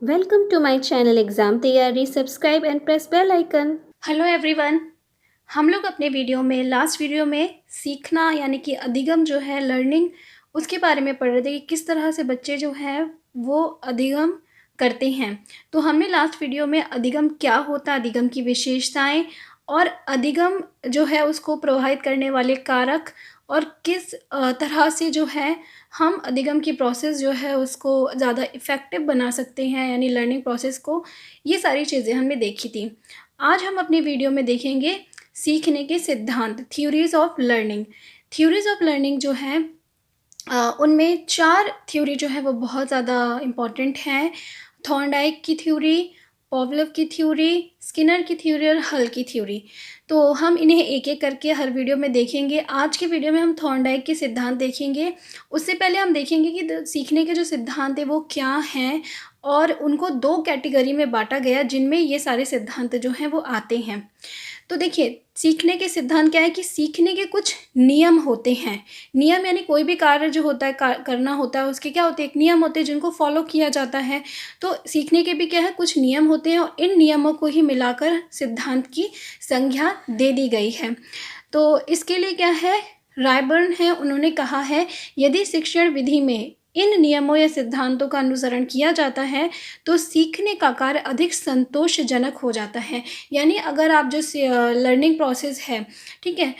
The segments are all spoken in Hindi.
Welcome to my channel Exam तैयारी subscribe and press bell icon. Hello everyone. हम लोग अपने लास्ट वीडियो में सीखना यानी कि अधिगम जो है लर्निंग उसके बारे में पढ़ रहे थे कि किस तरह से बच्चे जो हैं वो अधिगम करते हैं। तो हमने लास्ट वीडियो में अधिगम क्या होता है, अधिगम की विशेषताएं और अधिगम जो है उसको प्रभावित करने वाले कारक और किस तरह से जो है हम अधिगम की प्रोसेस जो है उसको ज़्यादा इफ़ेक्टिव बना सकते हैं, यानी लर्निंग प्रोसेस को। ये सारी चीज़ें हमने देखी थी। आज हम अपनी वीडियो में देखेंगे सीखने के सिद्धांत, theories of learning. Theories of learning जो है उनमें 4 थ्योरी जो है वो बहुत ज़्यादा इम्पॉर्टेंट हैं। थॉर्नडाइक की थ्योरी, पॉवलोव की थ्योरी, स्किनर की थ्योरी और हल की थ्योरी। तो हम इन्हें एक एक करके हर वीडियो में देखेंगे। आज के वीडियो में हम थॉर्नडाइक के सिद्धांत देखेंगे। उससे पहले हम देखेंगे कि सीखने के जो सिद्धांत हैं वो क्या हैं और उनको 2 कैटेगरी में बांटा गया जिनमें ये सारे सिद्धांत जो हैं वो आते हैं। तो देखिए, सीखने के सिद्धांत क्या है कि सीखने के कुछ नियम होते हैं। नियम यानी कोई भी कार्य जो होता है करना होता है उसके क्या होते हैं, एक नियम होते हैं जिनको फॉलो किया जाता है। तो सीखने के भी क्या है, कुछ नियम होते हैं और इन नियमों को ही मिलाकर सिद्धांत की संज्ञा दे दी गई है। तो इसके लिए क्या है, रायबर्न है, उन्होंने कहा है यदि शिक्षण विधि में इन नियमों या सिद्धांतों का अनुसरण किया जाता है तो सीखने का कार्य अधिक संतोषजनक हो जाता है। यानी अगर आप जो लर्निंग प्रोसेस है, ठीक है,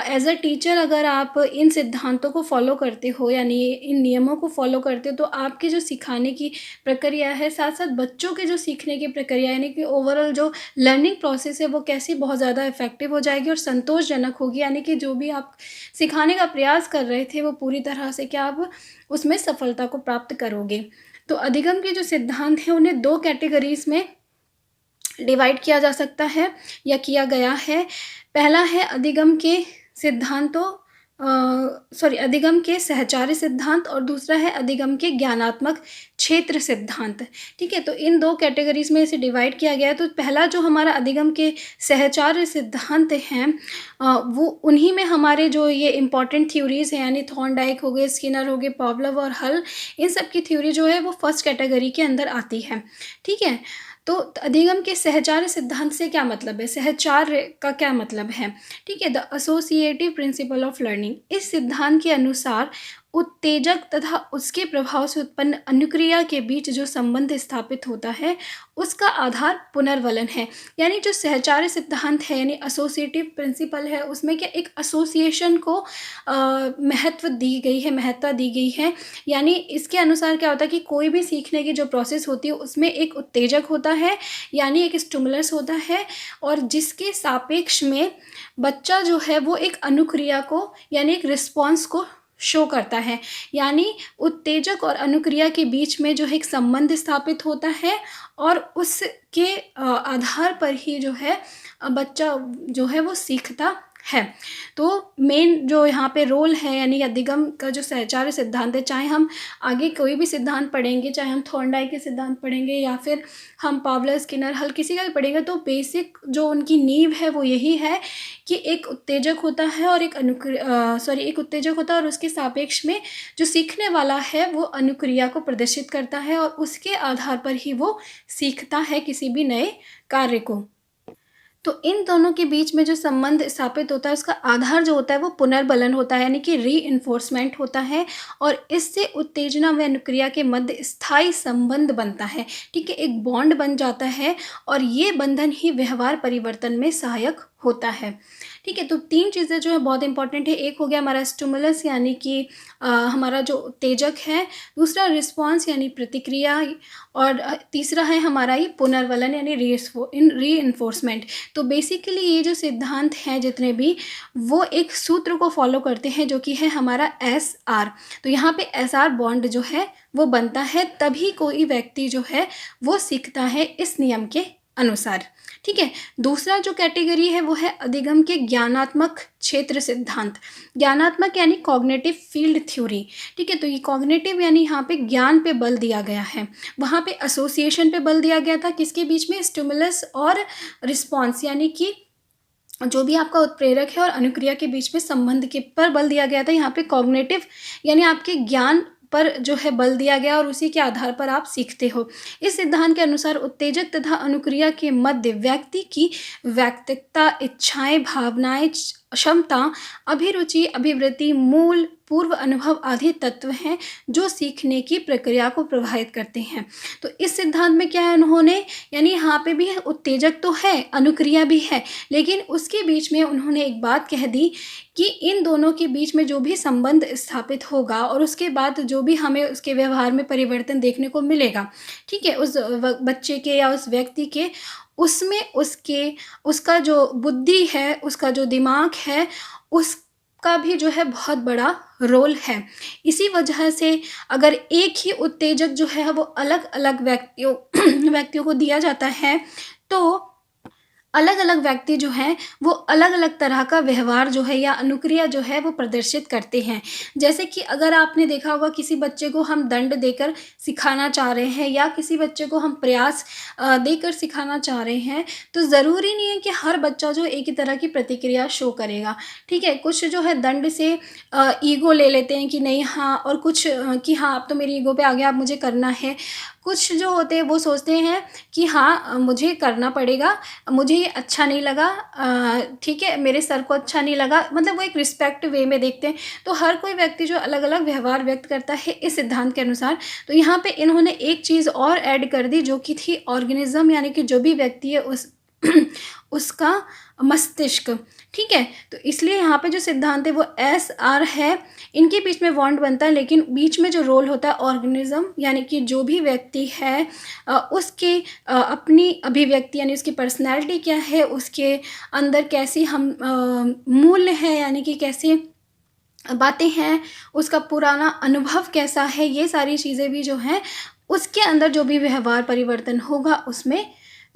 एज अ टीचर अगर आप इन सिद्धांतों को फॉलो करते हो यानी इन नियमों को फॉलो करते हो तो आपकी जो सिखाने की प्रक्रिया है, साथ साथ बच्चों के जो सीखने की प्रक्रिया यानी कि ओवरऑल जो लर्निंग प्रोसेस है वो कैसी बहुत ज़्यादा इफेक्टिव हो जाएगी और संतोषजनक होगी। यानी कि जो भी आप सिखाने का प्रयास कर रहे थे वो पूरी तरह से क्या आप उसमें सफलता को प्राप्त करोगे। तो अधिगम के जो सिद्धांत हैं उन्हें 2 कैटेगरीज में डिवाइड किया जा सकता है या किया गया है। पहला है अधिगम के सिद्धांतों अधिगम के सहचारी सिद्धांत और दूसरा है अधिगम के ज्ञानात्मक क्षेत्र सिद्धांत। ठीक है, तो इन 2 कैटेगरीज में इसे डिवाइड किया गया है। तो पहला जो हमारा अधिगम के सहचार्य सिद्धांत हैं वो उन्हीं में हमारे जो ये इम्पॉर्टेंट थ्योरीज हैं यानी थॉर्नडाइक हो गए, स्किनर हो गए, पॉवलोव और हल, इन सब की थ्योरी जो है वो फर्स्ट कैटेगरी के अंदर आती है। ठीक है, तो अधिगम के सहचार्य सिद्धांत से क्या मतलब है, सहचार्य का क्या मतलब है। ठीक है, the associative principle of learning. इस सिद्धांत के अनुसार उत्तेजक तथा उसके प्रभाव से उत्पन्न अनुक्रिया के बीच जो संबंध स्थापित होता है उसका आधार पुनर्वलन है। यानी जो सहचार्य सिद्धांत है यानी एसोसिएटिव प्रिंसिपल है उसमें क्या एक एसोसिएशन को महत्व दी गई है। यानी इसके अनुसार क्या होता है कि कोई भी सीखने की जो प्रोसेस होती है उसमें एक उत्तेजक होता है यानी एक स्टिमुलस होता है और जिसके सापेक्ष में बच्चा जो है वो एक अनुक्रिया को यानी एक रिस्पॉन्स को शो करता है। यानी उत्तेजक और अनुक्रिया के बीच में जो है एक संबंध स्थापित होता है और उसके आधार पर ही जो है बच्चा जो है वो सीखता है। तो मेन जो यहाँ पे रोल है यानी अधिगम का जो सहचार्य सिद्धांत है, चाहे हम आगे कोई भी सिद्धांत पढ़ेंगे, चाहे हम थॉर्नडाइक के सिद्धांत पढ़ेंगे या फिर हम पॉवलोव, स्किनर, हल किसी का भी पढ़ेंगे, तो बेसिक जो उनकी नींव है वो यही है कि एक उत्तेजक होता है और एक उत्तेजक होता है और उसके सापेक्ष में जो सीखने वाला है वो अनुक्रिया को प्रदर्शित करता है और उसके आधार पर ही वो सीखता है किसी भी नए कार्य को। तो इन दोनों के बीच में जो संबंध स्थापित होता है उसका आधार जो होता है वो पुनर्बलन होता है यानी कि रीइंफोर्समेंट होता है और इससे उत्तेजना व अनुक्रिया के मध्य स्थायी संबंध बनता है। ठीक है, एक बॉन्ड बन जाता है और ये बंधन ही व्यवहार परिवर्तन में सहायक होता है। ठीक है, तो 3 चीज़ें जो है बहुत इंपॉर्टेंट है। एक हो गया हमारा स्टिमुलस यानी कि हमारा जो उत्तेजक है, दूसरा रिस्पॉन्स यानी प्रतिक्रिया और तीसरा है हमारा ये पुनर्वलन यानी रीइंफोर्समेंट। तो बेसिकली ये जो सिद्धांत हैं जितने भी वो एक सूत्र को फॉलो करते हैं जो कि है हमारा SR। तो यहाँ पे SR बॉन्ड जो है वो बनता है तभी कोई व्यक्ति जो है वो सीखता है इस नियम के अनुसार। ठीक है, दूसरा जो कैटेगरी है वो है अधिगम के ज्ञानात्मक क्षेत्र सिद्धांत। ज्ञानात्मक यानी कॉग्निटिव फील्ड थ्योरी। ठीक है, तो ये कॉग्निटिव यानी यहाँ पे ज्ञान पे बल दिया गया है, वहाँ पे एसोसिएशन पे बल दिया गया था, किसके बीच में, स्टिमुलस और रिस्पॉन्स यानी कि जो भी आपका उत्प्रेरक है और अनुक्रिया के बीच में संबंध के पर बल दिया गया था। यहाँ पे कॉग्निटिव यानी आपके ज्ञान पर जो है बल दिया गया और उसी के आधार पर आप सीखते हो। इस सिद्धांत के अनुसार उत्तेजक तथा अनुक्रिया के मध्य व्यक्ति की वैयक्तिकता, इच्छाएं, भावनाएं, क्षमता, अभिरुचि, अभिवृत्ति, मूल, पूर्व अनुभव आदि तत्व हैं जो सीखने की प्रक्रिया को प्रभावित करते हैं। तो इस सिद्धांत में क्या है उन्होंने, यानी यहाँ पे भी है उत्तेजक तो है, अनुक्रिया भी है, लेकिन उसके बीच में उन्होंने एक बात कह दी कि इन दोनों के बीच में जो भी संबंध स्थापित होगा और उसके बाद जो भी हमें उसके व्यवहार में परिवर्तन देखने को मिलेगा, ठीक है, उस बच्चे के या उस व्यक्ति के, उसमें उसका जो बुद्धि है, उसका जो दिमाग है, उसका भी जो है बहुत बड़ा रोल है। इसी वजह से अगर एक ही उत्तेजक जो है वो अलग अलग व्यक्तियों को दिया जाता है तो अलग अलग व्यक्ति जो हैं वो अलग अलग तरह का व्यवहार जो है या अनुक्रिया जो है वो प्रदर्शित करते हैं। जैसे कि अगर आपने देखा होगा किसी बच्चे को हम दंड देकर सिखाना चाह रहे हैं या किसी बच्चे को हम प्रयास देकर सिखाना चाह रहे हैं, तो ज़रूरी नहीं है कि हर बच्चा जो एक ही तरह की प्रतिक्रिया शो करेगा, ठीक है। कुछ जो है दंड से ईगो ले लेते हैं कि नहीं हाँ, और कुछ कि हाँ अब तो मेरी ईगो पे आ गया, अब मुझे करना है। कुछ जो होते हैं वो सोचते हैं कि हाँ मुझे करना पड़ेगा, मुझे ये अच्छा नहीं लगा, ठीक है, मेरे सर को अच्छा नहीं लगा, मतलब वो एक रिस्पेक्ट वे में देखते हैं। तो हर कोई व्यक्ति जो अलग अलग व्यवहार व्यक्त करता है इस सिद्धांत के अनुसार। तो यहाँ पे इन्होंने एक चीज़ और ऐड कर दी जो कि थी ऑर्गेनिज्म, यानी कि जो भी व्यक्ति है उसका मस्तिष्क, ठीक है। तो इसलिए यहाँ पे जो सिद्धांत है वो SR है, इनके बीच में बॉन्ड बनता है, लेकिन बीच में जो रोल होता है ऑर्गेनिज्म, यानी कि जो भी व्यक्ति है उसके अपनी अभिव्यक्ति, यानी उसकी पर्सनैलिटी क्या है, उसके अंदर कैसी हम मूल्य है, यानी कि कैसे बातें हैं, उसका पुराना अनुभव कैसा है, ये सारी चीज़ें भी जो हैं उसके अंदर जो भी व्यवहार परिवर्तन होगा उसमें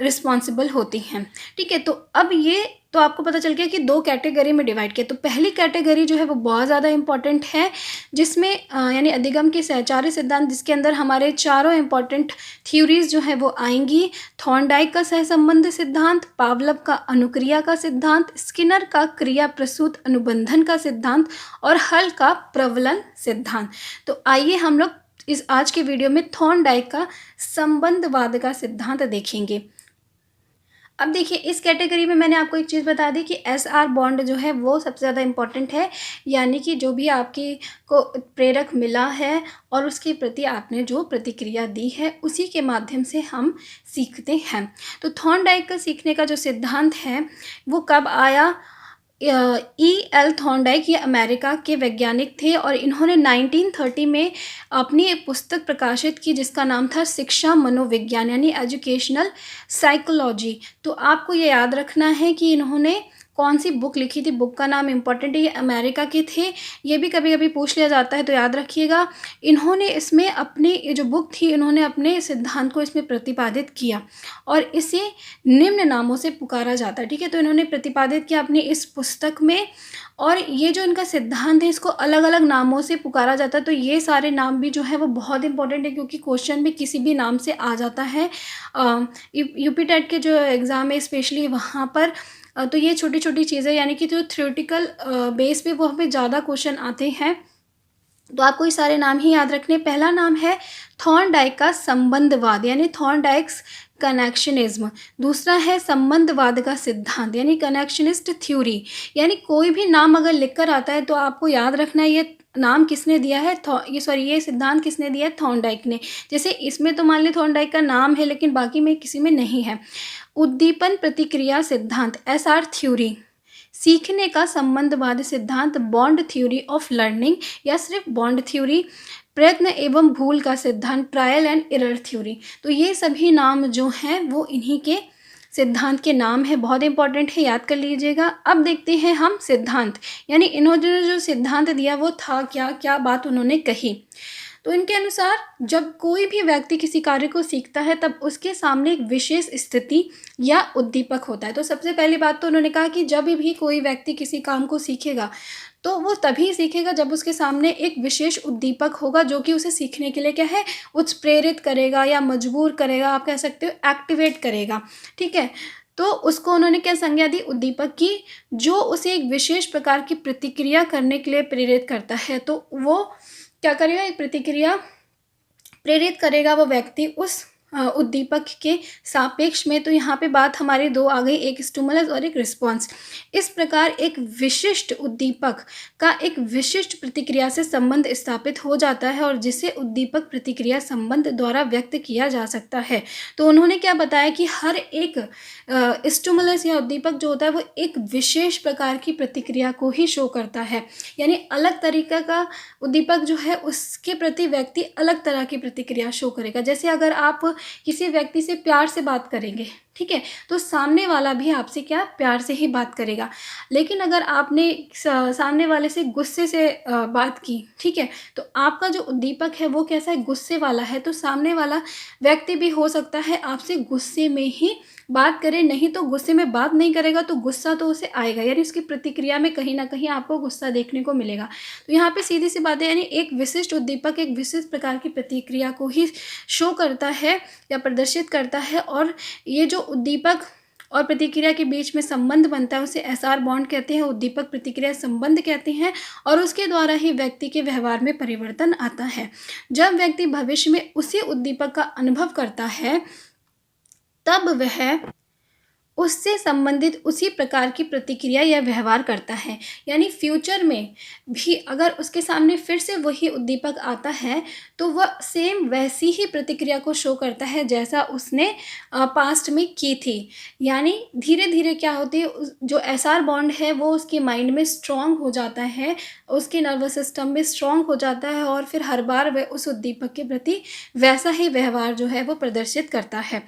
रिस्पॉन्सिबल होती हैं, ठीक है। तो अब ये तो आपको पता चल गया कि 2 कैटेगरी में डिवाइड किया। तो पहली कैटेगरी जो है वो बहुत ज़्यादा इंपॉर्टेंट है, जिसमें यानी अधिगम के सहचार्य सिद्धांत, जिसके अंदर हमारे चारों इंपॉर्टेंट थ्योरीज जो है वो आएंगी। थॉर्नडाइक का सहसंबंध सिद्धांत, पावलव का अनुक्रिया का सिद्धांत, स्किनर का क्रिया प्रसूत अनुबंधन का सिद्धांत और हल का प्रबलन सिद्धांत। तो आइए हम लोग इस आज के वीडियो में थॉर्नडाइक का संबंधवाद का सिद्धांत देखेंगे। अब देखिए इस कैटेगरी में मैंने आपको एक चीज़ बता दी कि SR बॉन्ड जो है वो सबसे ज़्यादा इम्पॉर्टेंट है, यानी कि जो भी आपकी को प्रेरक मिला है और उसके प्रति आपने जो प्रतिक्रिया दी है उसी के माध्यम से हम सीखते हैं। तो थॉर्नडाइक का सीखने का जो सिद्धांत है वो कब आया? E.L. थॉर्नडाइक ये अमेरिका के वैज्ञानिक थे और इन्होंने 1930 में अपनी एक पुस्तक प्रकाशित की जिसका नाम था शिक्षा मनोविज्ञान, यानी एजुकेशनल साइकोलॉजी। तो आपको ये याद रखना है कि इन्होंने कौन सी बुक लिखी थी, बुक का नाम इम्पॉर्टेंट है, ये अमेरिका के थे, ये भी कभी कभी पूछ लिया जाता है तो याद रखिएगा। इन्होंने इसमें अपनी जो बुक थी इन्होंने अपने सिद्धांत को इसमें प्रतिपादित किया और इसे निम्न नामों से पुकारा जाता है, ठीक है। तो इन्होंने प्रतिपादित किया अपनी इस पुस्तक में और ये जो इनका सिद्धांत है इसको अलग अलग नामों से पुकारा जाता है। तो ये सारे नाम भी जो है वो बहुत इंपॉर्टेंट है क्योंकि क्वेश्चन भी किसी भी नाम से आ जाता है। यूपी टेट के जो एग्ज़ाम है स्पेशली वहाँ पर तो ये छोटी छोटी चीज़ें, यानी कि जो थ्योरेटिकल बेस पे वो हमें ज़्यादा क्वेश्चन आते हैं। तो आपको ये सारे नाम ही याद रखने। पहला नाम है थॉर्नडाइक का संबंधवाद, यानी थॉर्नडाइक्स कनेक्शनिज्म। दूसरा है संबंधवाद का सिद्धांत, यानी कनेक्शनिस्ट थ्योरी। यानी कोई भी नाम अगर लिखकर आता है तो आपको याद रखना है ये नाम किसने दिया है, ये सिद्धांत किसने दिया है, थॉर्नडाइक ने। जैसे इसमें तो मान ली थॉर्नडाइक का नाम है लेकिन बाकी में किसी में नहीं है। उद्दीपन प्रतिक्रिया सिद्धांत, SR थ्योरी। सीखने का संबंधवाद सिद्धांत, बॉन्ड थ्योरी ऑफ लर्निंग या सिर्फ बॉन्ड थ्योरी। प्रयत्न एवं भूल का सिद्धांत, ट्रायल एंड एरर थ्योरी। तो ये सभी नाम जो हैं वो इन्हीं के सिद्धांत के नाम है, बहुत इंपॉर्टेंट है, याद कर लीजिएगा। अब देखते हैं हम सिद्धांत, यानी इन्होंने जो सिद्धांत दिया वो था क्या, क्या बात उन्होंने कही। तो इनके अनुसार जब कोई भी व्यक्ति किसी कार्य को सीखता है तब उसके सामने एक विशेष स्थिति या उद्दीपक होता है। तो सबसे पहली बात तो उन्होंने कहा कि जब भी कोई व्यक्ति किसी काम को सीखेगा तो वो तभी सीखेगा जब उसके सामने एक विशेष उद्दीपक होगा जो कि उसे सीखने के लिए क्या है, उत्प्रेरित करेगा या मजबूर करेगा, आप कह सकते हो एक्टिवेट करेगा, ठीक है। तो उसको उन्होंने क्या संज्ञा दी, उद्दीपक की, जो उसे एक विशेष प्रकार की प्रतिक्रिया करने के लिए प्रेरित करता है। तो वो क्या करेगा, एक प्रतिक्रिया प्रेरित करेगा वो व्यक्ति उस उद्दीपक के सापेक्ष में। तो यहाँ पे बात हमारी दो आ गई, एक स्टिमुलस और एक रिस्पॉन्स। इस प्रकार एक विशिष्ट उद्दीपक का एक विशिष्ट प्रतिक्रिया से संबंध स्थापित हो जाता है और जिसे उद्दीपक प्रतिक्रिया संबंध द्वारा व्यक्त किया जा सकता है। तो उन्होंने क्या बताया कि हर एक स्टिमुलस या उद्दीपक जो होता है वो एक विशेष प्रकार की प्रतिक्रिया को ही शो करता है, यानी अलग तरीके का उद्दीपक जो है उसके प्रति व्यक्ति अलग तरह की प्रतिक्रिया शो करेगा। जैसे अगर आप किसी व्यक्ति से प्यार से बात करेंगे, ठीक है, तो सामने वाला भी आपसे क्या प्यार से ही बात करेगा। लेकिन अगर आपने सामने वाले से गुस्से से बात की, ठीक है, तो आपका जो उद्दीपक है वो कैसा है, गुस्से वाला है। तो सामने वाला व्यक्ति भी हो सकता है आपसे गुस्से में ही बात करे, नहीं तो गुस्से में बात नहीं करेगा तो गुस्सा तो उसे आएगा, यानी उसकी प्रतिक्रिया में कहीं ना कहीं आपको गुस्सा देखने को मिलेगा। तो यहाँ पे सीधी सी बात है, यानी एक विशिष्ट उद्दीपक एक विशिष्ट प्रकार की प्रतिक्रिया को ही शो करता है या प्रदर्शित करता है, और ये जो उद्दीपक और प्रतिक्रिया के बीच में संबंध बनता है उसे एसआर बॉन्ड कहते हैं, उद्दीपक प्रतिक्रिया संबंध कहते हैं, और उसके द्वारा ही व्यक्ति के व्यवहार में परिवर्तन आता है। जब व्यक्ति भविष्य में उसी उद्दीपक का अनुभव करता है तब वह उससे संबंधित उसी प्रकार की प्रतिक्रिया या व्यवहार करता है। यानी फ्यूचर में भी अगर उसके सामने फिर से वही उद्दीपक आता है तो वह सेम वैसी ही प्रतिक्रिया को शो करता है जैसा उसने पास्ट में की थी। यानी धीरे धीरे क्या होती है, जो एसआर बॉन्ड है वो उसके माइंड में स्ट्रॉन्ग हो जाता है, उसके नर्वस सिस्टम में स्ट्रॉन्ग हो जाता है, और फिर हर बार वह उस उद्दीपक के प्रति वैसा ही व्यवहार जो है वो प्रदर्शित करता है।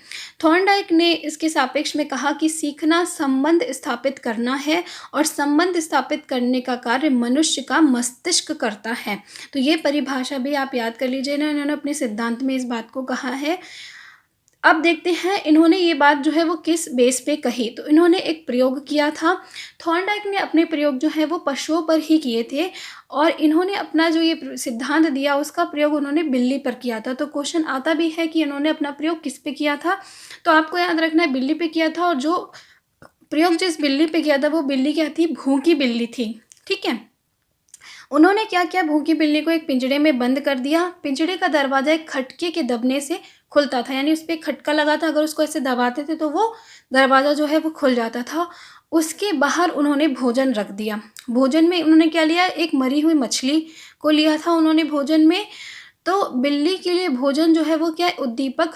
थॉर्नडाइक ने इसके सापेक्ष में कहा कि सीखना संबंध स्थापित करना है और संबंध स्थापित करने का कार्य मनुष्य का मस्तिष्क करता है। तो ये परिभाषा भी आप याद कर लीजिए ना, इन्होंने अपने सिद्धांत में इस बात को कहा है। अब देखते हैं इन्होंने ये बात जो है वो किस बेस पे कही। तो इन्होंने एक प्रयोग किया था। थॉर्नडाइक ने अपने प्रयोग जो है वो पशुओं पर ही किए थे, और इन्होंने अपना जो ये सिद्धांत दिया उसका प्रयोग उन्होंने बिल्ली पर किया था। तो क्वेश्चन आता भी है कि इन्होंने अपना प्रयोग किस पे किया था, तो आपको याद रखना है बिल्ली पे किया था, और जो प्रयोग जिस बिल्ली पे किया था वो बिल्ली क्या थी, भूखी बिल्ली थी, ठीक है। उन्होंने क्या किया, भूखी बिल्ली को एक पिंजड़े में बंद कर दिया। पिंजड़े का दरवाजा एक खटके के दबने से खुलता था, यानी उस पर खटका लगा था, अगर उसको ऐसे दबाते थे तो वो दरवाज़ा जो है वो खुल जाता था। उसके बाहर उन्होंने भोजन रख दिया। भोजन में उन्होंने क्या लिया, एक मरी हुई मछली को लिया था उन्होंने भोजन में। तो बिल्ली के लिए भोजन जो है वो क्या है, उद्दीपक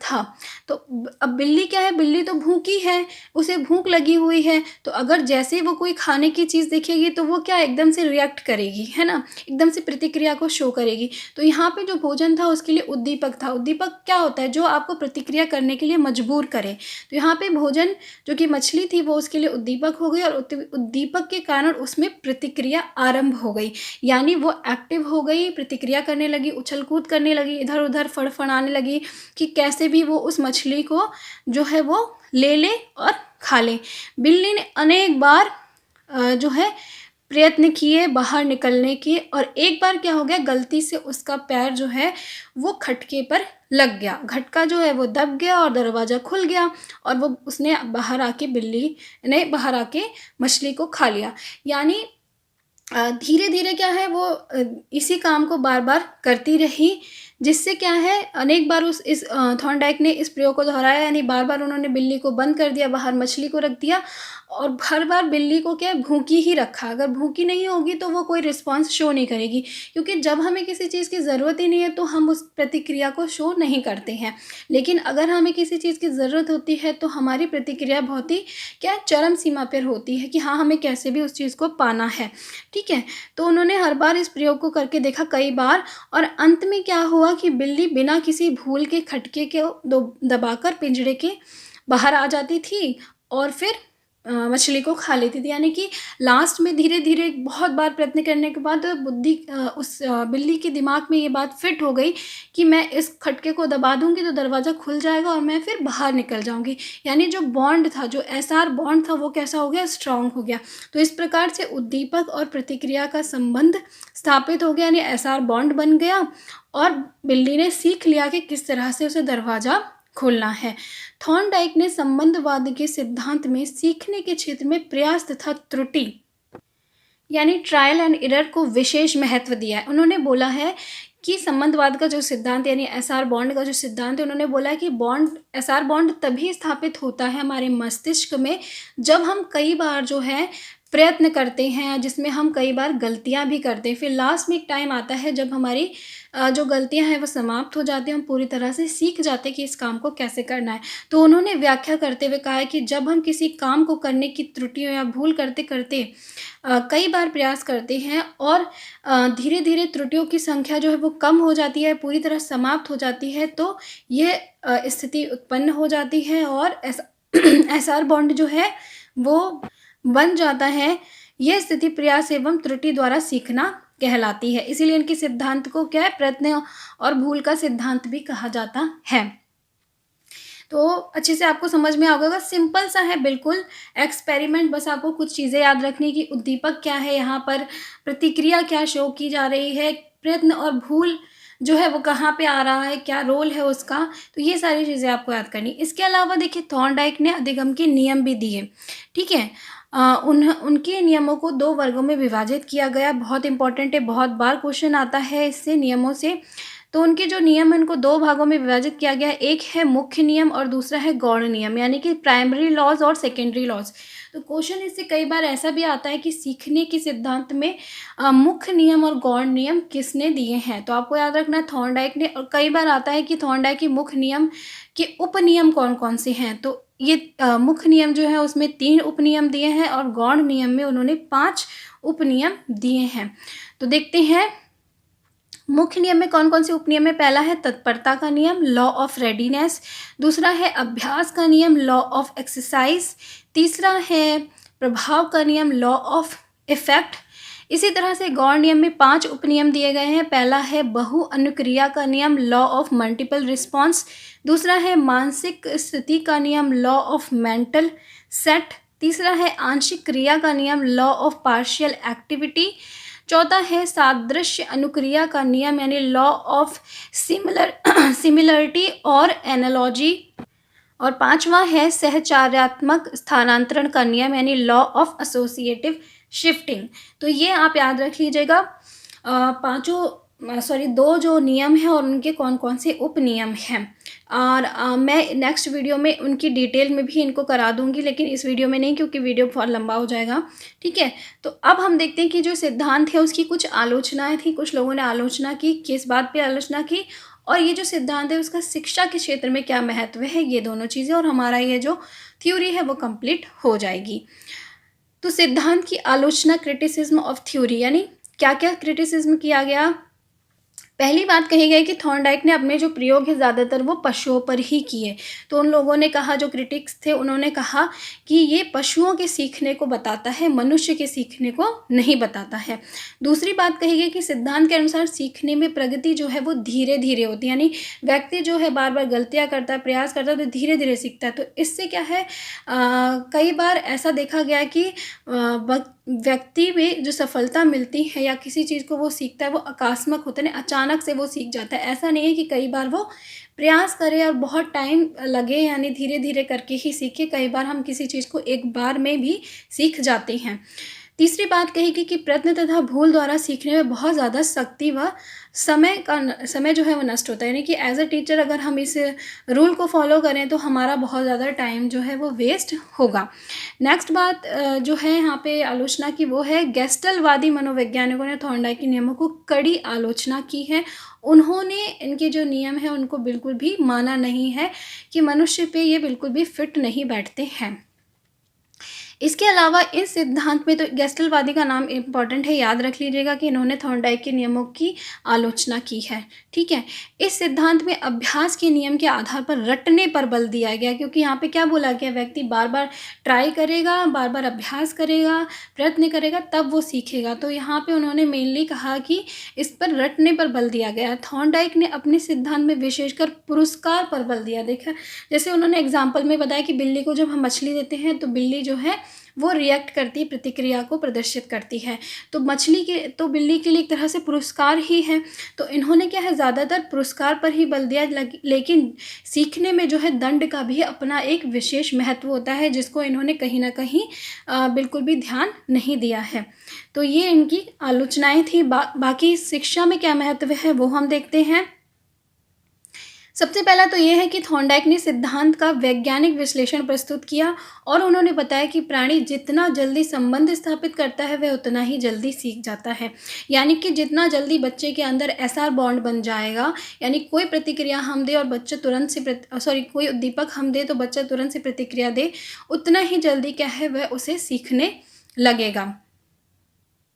था। तो अब बिल्ली क्या है, बिल्ली तो भूखी है, उसे भूख लगी हुई है, तो अगर जैसे वो कोई खाने की चीज़ देखेगी तो वो क्या एकदम से रिएक्ट करेगी, है ना, एकदम से प्रतिक्रिया को शो करेगी। तो यहाँ पे जो भोजन था उसके लिए उद्दीपक था। उद्दीपक क्या होता है, जो आपको प्रतिक्रिया करने के लिए मजबूर करे। तो यहाँ पे भोजन जो कि मछली थी वो उसके लिए उद्दीपक हो गई, और उद्दीपक के कारण उसमें प्रतिक्रिया आरंभ हो गई, यानी वो एक्टिव हो गई, प्रतिक्रिया करने लगी, उछल कूद करने लगी, इधर उधर फड़फड़ाने लगी कि कैसे भी वो उस मछली को जो है वो ले ले और खा ले। बिल्ली ने अनेक बार जो है प्रयत्न किए बाहर निकलने के, और एक बार क्या हो गया, गलती से उसका पैर जो है वो खटके पर लग गया, खटका जो है वो दब गया और दरवाज़ा खुल गया, और वो उसने बाहर आके, बिल्ली ने बाहर आके मछली को खा लिया। यानी धीरे धीरे क्या है वो इसी काम को बार बार करती रही, जिससे क्या है अनेक बार इस थॉर्नडाइक ने इस प्रयोग को दोहराया, यानी बार बार उन्होंने बिल्ली को बंद कर दिया, बाहर मछली को रख दिया, और हर बार बिल्ली को क्या भूखी ही रखा। अगर भूखी नहीं होगी तो वो कोई रिस्पॉन्स शो नहीं करेगी, क्योंकि जब हमें किसी चीज़ की ज़रूरत ही नहीं है तो हम उस प्रतिक्रिया को शो नहीं करते हैं। लेकिन अगर हमें किसी चीज़ की ज़रूरत होती है तो हमारी प्रतिक्रिया बहुत ही क्या चरम सीमा पर होती है कि हाँ हमें कैसे भी उस चीज़ को पाना है, ठीक है। तो उन्होंने हर बार इस प्रयोग को करके देखा कई बार, और अंत में क्या हुआ कि बिल्ली बिना किसी भूल के खटके के दबाकर पिंजड़े के बाहर आ जाती थी और फिर मछली को खा लेती थी। यानी कि लास्ट में धीरे धीरे बहुत बार प्रयत्न करने के बाद बुद्धि उस बिल्ली के दिमाग में ये बात फिट हो गई कि मैं इस खटके को दबा दूंगी तो दरवाज़ा खुल जाएगा और मैं फिर बाहर निकल जाऊंगी। यानी जो बॉन्ड था, जो एसआर बॉन्ड था, वो कैसा हो गया, स्ट्रांग हो गया। तो इस प्रकार से उद्दीपक और प्रतिक्रिया का संबंध स्थापित हो गया, यानी एसआर बॉन्ड बन गया, और बिल्ली ने सीख लिया कि किस तरह से उसे दरवाज़ा खोलना है। थॉर्नडाइक ने संबंधवाद के सिद्धांत में सीखने के क्षेत्र में प्रयास तथा त्रुटि, यानी ट्रायल एंड एरर को विशेष महत्व दिया है। उन्होंने बोला है कि संबंधवाद का जो सिद्धांत यानी एसआर बॉन्ड का जो सिद्धांत है, उन्होंने बोला है कि एसआर बॉन्ड तभी स्थापित होता है हमारे मस्तिष्क में जब हम कई बार जो है प्रयत्न करते हैं, जिसमें हम कई बार गलतियां भी करते हैं। फिर लास्ट में एक टाइम आता है जब हमारी जो गलतियां हैं वो समाप्त हो जाती हैं, हम पूरी तरह से सीख जाते हैं कि इस काम को कैसे करना है। तो उन्होंने व्याख्या करते हुए कहा है कि जब हम किसी काम को करने की त्रुटियों या भूल करते करते कई बार प्रयास करते हैं और धीरे धीरे त्रुटियों की संख्या जो है वो कम हो जाती है, पूरी तरह समाप्त हो जाती है, तो यह स्थिति उत्पन्न हो जाती है और एसआर बॉन्ड जो है वो बन जाता है। यह स्थिति प्रयास एवं त्रुटि द्वारा सीखना कहलाती है। इसीलिए इनके सिद्धांत को क्या है, प्रयत्न और भूल का सिद्धांत भी कहा जाता है। तो अच्छे से आपको समझ में आ गया होगा, सिंपल सा है बिल्कुल एक्सपेरिमेंट। बस आपको कुछ चीज़ें याद रखनी कि उद्दीपक क्या है, यहाँ पर प्रतिक्रिया क्या शो की जा रही है, प्रयत्न और भूल जो है वो कहाँ पे आ रहा है, क्या रोल है उसका, तो ये सारी चीज़ें आपको याद करनी। इसके अलावा देखिए थॉर्नडाइक ने अधिगम के नियम भी दिए, ठीक है। उनके नियमों को 2 वर्गों में विभाजित किया गया। बहुत इंपॉर्टेंट है, बहुत बार क्वेश्चन आता है इससे नियमों से। तो उनके जो नियम है उनको 2 भागों में विभाजित किया गया है। एक है मुख्य नियम और दूसरा है गौण नियम, यानी कि प्राइमरी लॉज और सेकेंडरी लॉज। तो क्वेश्चन इससे कई बार ऐसा भी आता है कि सीखने के सिद्धांत में मुख्य नियम और गौण नियम किसने दिए हैं, तो आपको याद रखना है थॉर्नडाइक ने। और कई बार आता है कि थॉर्नडाइक के मुख्य नियम के उपनियम कौन कौन से हैं, तो ये मुख्य नियम जो है उसमें 3 उपनियम दिए हैं और गौण नियम में उन्होंने 5 उपनियम दिए हैं। तो देखते हैं मुख्य नियम में कौन कौन से उपनियम है। पहला है तत्परता का नियम, लॉ ऑफ रेडीनेस। दूसरा है अभ्यास का नियम, लॉ ऑफ एक्सरसाइज। तीसरा है प्रभाव का नियम, लॉ ऑफ इफेक्ट। इसी तरह से गौण नियम में 5 उपनियम दिए गए हैं। पहला है बहु अनुक्रिया का नियम, लॉ ऑफ मल्टीपल रिस्पॉन्स। दूसरा है मानसिक स्थिति का नियम, लॉ ऑफ मेंटल सेट। तीसरा है आंशिक क्रिया का नियम, लॉ ऑफ पार्शियल एक्टिविटी। चौथा है सादृश्य अनुक्रिया का नियम यानी लॉ ऑफ सिमिलरिटी और एनालॉजी। और 5वां है सहचार्यात्मक स्थानांतरण का नियम यानी लॉ ऑफ एसोसिएटिव शिफ्टिंग। तो ये आप याद रख लीजिएगा, 2 जो नियम हैं और उनके कौन कौन से उपनियम हैं। और मैं नेक्स्ट वीडियो में उनकी डिटेल में भी इनको करा दूंगी, लेकिन इस वीडियो में नहीं क्योंकि वीडियो बहुत लंबा हो जाएगा, ठीक है। तो अब हम देखते हैं कि जो सिद्धांत है उसकी कुछ आलोचनाएं थी, कुछ लोगों ने आलोचना की, किस बात पे आलोचना की, और ये जो सिद्धांत है उसका शिक्षा के क्षेत्र में क्या महत्व है, ये दोनों चीज़ें, और हमारा ये जो थ्योरी है वो कंप्लीट हो जाएगी। तो सिद्धांत की आलोचना, क्रिटिसिज्म ऑफ थ्योरी, यानी क्या क्या क्रिटिसिज्म किया गया। पहली बात कही गई कि थॉर्नडाइक ने अपने जो प्रयोग है ज़्यादातर वो पशुओं पर ही किए। तो उन लोगों ने कहा, जो क्रिटिक्स थे उन्होंने कहा कि ये पशुओं के सीखने को बताता है, मनुष्य के सीखने को नहीं बताता है। दूसरी बात कही गई कि सिद्धांत के अनुसार सीखने में प्रगति जो है वो धीरे धीरे होती है, यानी व्यक्ति जो है बार बार गलतियाँ करता है, प्रयास करता है, तो धीरे धीरे सीखता है। तो इससे क्या है, कई बार ऐसा देखा गया कि व्यक्ति में जो सफलता मिलती है या किसी चीज़ को वो सीखता है वो आकस्मिक होता है, अचानक से वो सीख जाता है। ऐसा नहीं है कि कई बार वो प्रयास करे और बहुत टाइम लगे, यानी धीरे धीरे करके ही सीखे। कई बार हम किसी चीज़ को एक बार में भी सीख जाते हैं। तीसरी बात कही कि प्रयत्न तथा भूल द्वारा सीखने में बहुत ज़्यादा शक्ति व समय जो है वो नष्ट होता है, यानी कि एज अ टीचर अगर हम इस रूल को फॉलो करें तो हमारा बहुत ज़्यादा टाइम जो है वो वेस्ट होगा। नेक्स्ट बात जो है यहाँ पे आलोचना की वो है, गेस्टलवादी मनोवैज्ञानिकों ने थॉर्नडाइक के नियमों को कड़ी आलोचना की है। उन्होंने इनके जो नियम हैं उनको बिल्कुल भी माना नहीं है, कि मनुष्य पे ये बिल्कुल भी फिट नहीं बैठते हैं। इसके अलावा इस सिद्धांत में, तो गेस्टलवादी का नाम इम्पॉर्टेंट है, याद रख लीजिएगा कि इन्होंने थॉर्नडाइक के नियमों की आलोचना की है, ठीक है। इस सिद्धांत में अभ्यास के नियम के आधार पर रटने पर बल दिया गया, क्योंकि यहाँ पे क्या बोला गया, व्यक्ति बार बार ट्राई करेगा, बार बार अभ्यास करेगा, प्रयत्न करेगा, तब वो सीखेगा। तो यहाँ पे उन्होंने मेनली कहा कि इस पर रटने पर बल दिया गया। थॉर्नडाइक ने अपने सिद्धांत में विशेषकर पुरस्कार पर बल दिया। देखा, जैसे उन्होंने एग्जाम्पल में बताया कि बिल्ली को जब हम मछली देते हैं तो बिल्ली जो है वो रिएक्ट करती है, प्रतिक्रिया को प्रदर्शित करती है। तो बिल्ली के लिए एक तरह से पुरस्कार ही है। तो इन्होंने क्या है, ज़्यादातर पुरस्कार पर ही बल दिया, लेकिन सीखने में जो है दंड का भी अपना एक विशेष महत्व होता है, जिसको इन्होंने कहीं ना कहीं बिल्कुल भी ध्यान नहीं दिया है। तो ये इनकी आलोचनाएं थी। बाकी शिक्षा में क्या महत्व है वो हम देखते हैं। सबसे पहला तो ये है कि थॉर्नडाइक ने सिद्धांत का वैज्ञानिक विश्लेषण प्रस्तुत किया और उन्होंने बताया कि प्राणी जितना जल्दी संबंध स्थापित करता है वह उतना ही जल्दी सीख जाता है। यानी कि जितना जल्दी बच्चे के अंदर एसआर बॉन्ड बन जाएगा, यानी कोई प्रतिक्रिया हम दे और बच्चा तुरंत से कोई उद्दीपक हम दे तो बच्चा तुरंत से प्रतिक्रिया दे, उतना ही जल्दी क्या है वह उसे सीखने लगेगा।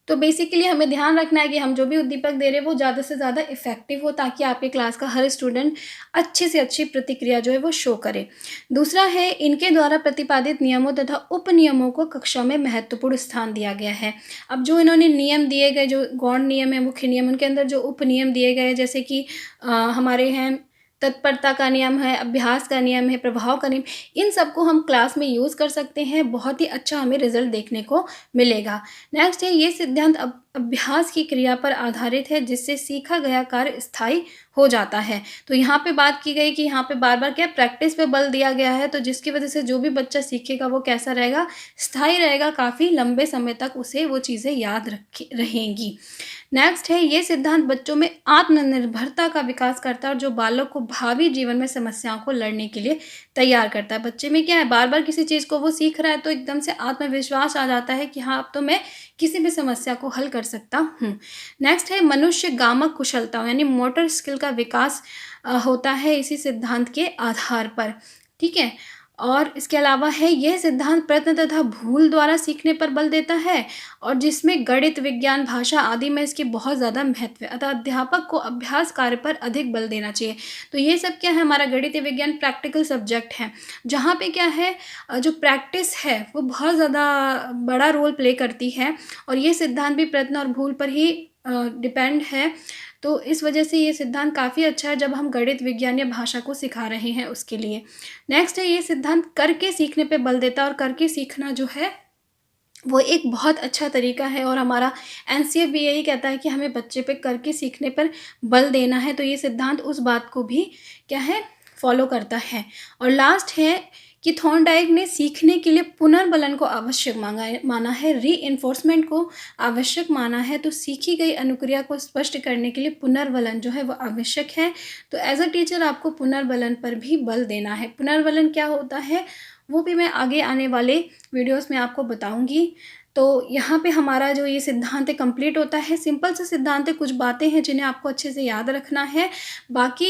तो बेसिकली हमें ध्यान रखना है कि हम जो भी उद्दीपक दे रहे हैं वो ज़्यादा से ज़्यादा इफेक्टिव हो, ताकि आपके क्लास का हर स्टूडेंट अच्छी से अच्छी प्रतिक्रिया जो है वो शो करे। दूसरा है, इनके द्वारा प्रतिपादित नियमों तथा उपनियमों को कक्षा में महत्वपूर्ण स्थान दिया गया है। अब जो इन्होंने नियम दिए गए, जो गौण नियम है, मुख्य नियम, उनके अंदर जो उपनियम दिए गए, जैसे कि हमारे हैं तत्परता का नियम है, अभ्यास का नियम है, प्रभाव का नियम, इन सबको हम क्लास में यूज़ कर सकते हैं। बहुत ही अच्छा हमें रिजल्ट देखने को मिलेगा। नेक्स्ट है, ये सिद्धांत अभ्यास की क्रिया पर आधारित है, जिससे सीखा गया कार्य स्थायी हो जाता है। तो यहाँ पे बात की गई कि यहाँ पे बार बार क्या प्रैक्टिस पे बल दिया गया है, तो जिसकी वजह से जो भी बच्चा सीखेगा वो कैसा रहेगा, स्थायी रहेगा, काफ़ी लंबे समय तक उसे वो चीज़ें याद रहेंगी। नेक्स्ट है, ये सिद्धांत बच्चों में आत्मनिर्भरता का विकास करता है और जो बालक को भावी जीवन में समस्याओं को लड़ने के लिए तैयार करता है। बच्चे में क्या है, बार बार किसी चीज़ को वो सीख रहा है तो एकदम से आत्मविश्वास आ जाता है कि हाँ अब तो मैं किसी भी समस्या को हल कर सकता हूँ। नेक्स्ट है, मनुष्य गामक कुशलता यानी मोटर स्किल का विकास होता है इसी सिद्धांत के आधार पर। ठीक है, और इसके अलावा है, यह सिद्धांत प्रयत्न तथा भूल द्वारा सीखने पर बल देता है और जिसमें गणित, विज्ञान, भाषा आदि में इसकी बहुत ज़्यादा महत्व है। अतः अध्यापक को अभ्यास कार्य पर अधिक बल देना चाहिए। तो ये सब क्या है, हमारा गणित, विज्ञान प्रैक्टिकल सब्जेक्ट है, जहाँ पे क्या है, जो प्रैक्टिस है वो बहुत ज़्यादा बड़ा रोल प्ले करती है और ये सिद्धांत भी प्रयत्न और भूल पर ही डिपेंड है। तो इस वजह से ये सिद्धांत काफ़ी अच्छा है जब हम गणित, विज्ञान या भाषा को सिखा रहे हैं उसके लिए। नेक्स्ट है, ये सिद्धांत करके सीखने पे बल देता है और करके सीखना जो है वो एक बहुत अच्छा तरीका है और हमारा एनसीएफ भी यही कहता है कि हमें बच्चे पे करके सीखने पर बल देना है। तो ये सिद्धांत उस बात को भी क्या है, फॉलो करता है। और लास्ट है कि थॉर्नडाइक ने सीखने के लिए पुनर्बलन को आवश्यक माना है, रीइंफोर्समेंट को आवश्यक माना है। तो सीखी गई अनुक्रिया को स्पष्ट करने के लिए पुनर्बलन जो है वो आवश्यक है। तो एज अ टीचर आपको पुनर्बलन पर भी बल देना है। पुनर्बलन क्या होता है वो भी मैं आगे आने वाले वीडियोस में आपको बताऊंगी। तो यहाँ पे हमारा जो ये सिद्धांत कंप्लीट होता है। सिंपल से सिद्धांत है, कुछ बातें हैं जिन्हें आपको अच्छे से याद रखना है। बाकी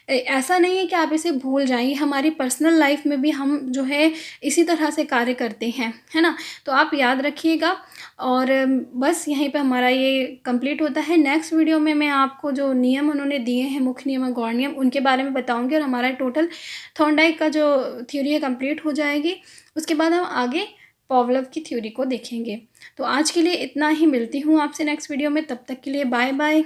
ऐसा नहीं है कि आप इसे भूल जाएंगे, हमारी पर्सनल लाइफ में भी हम जो है इसी तरह से कार्य करते हैं, है ना। तो आप याद रखिएगा और बस यहीं पे हमारा ये कंप्लीट होता है। नेक्स्ट वीडियो में मैं आपको जो नियम उन्होंने दिए हैं, मुख्य नियम और गौण नियम, उनके बारे में बताऊँगी और हमारा टोटल थॉर्नडाइक का जो थ्योरी है कंप्लीट हो जाएगी। उसके बाद हम आगे पावलोव की थ्योरी को देखेंगे। तो आज के लिए इतना ही, मिलती हूँ आपसे नेक्स्ट वीडियो में, तब तक के लिए बाय बाय।